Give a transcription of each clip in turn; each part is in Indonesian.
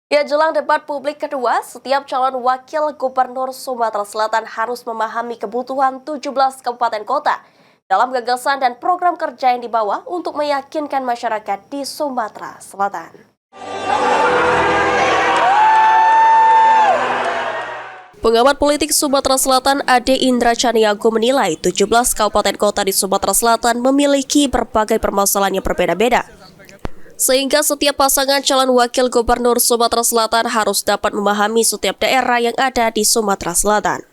Ya, jelang debat publik kedua, setiap calon wakil gubernur Sumatera Selatan harus memahami kebutuhan 17 kabupaten kota dalam gagasan dan program kerja yang dibawa untuk meyakinkan masyarakat di Sumatera Selatan. Pengamat politik Sumatera Selatan Ade Indra Chaniago menilai 17 kabupaten kota di Sumatera Selatan memiliki berbagai permasalahan yang berbeda-beda. Sehingga setiap pasangan calon wakil gubernur Sumatera Selatan harus dapat memahami setiap daerah yang ada di Sumatera Selatan.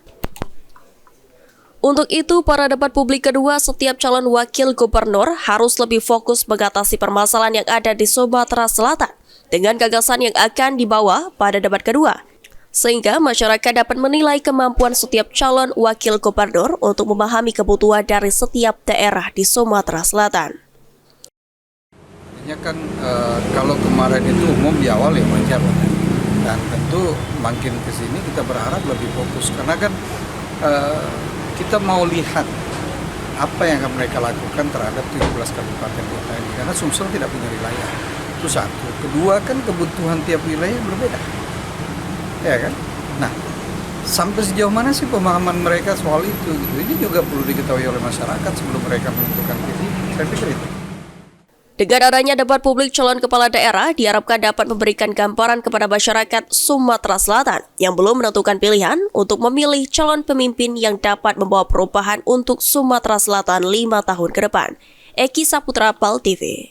Untuk itu, pada debat publik kedua, setiap calon wakil gubernur harus lebih fokus mengatasi permasalahan yang ada di Sumatera Selatan dengan gagasan yang akan dibawa pada debat kedua, sehingga masyarakat dapat menilai kemampuan setiap calon wakil gubernur untuk memahami kebutuhan dari setiap daerah di Sumatera Selatan. Kan kalau kemarin itu umum di awal ya wajar, dan tentu makin kesini kita berharap lebih fokus karena kan kita mau lihat apa yang akan mereka lakukan terhadap 17 kabupaten kota ini, karena Sumsel tidak punya wilayah, itu satu. Kedua kan kebutuhan tiap wilayah berbeda, ya kan. Nah, sampai sejauh mana sih pemahaman mereka soal itu gitu, ini juga perlu diketahui oleh masyarakat sebelum mereka menentukan pilih. Saya pikir itu. Dengan adanya debat publik calon kepala daerah, diharapkan dapat memberikan gambaran kepada masyarakat Sumatera Selatan yang belum menentukan pilihan untuk memilih calon pemimpin yang dapat membawa perubahan untuk Sumatera Selatan 5 tahun ke depan. Eki Saputra, PAL TV.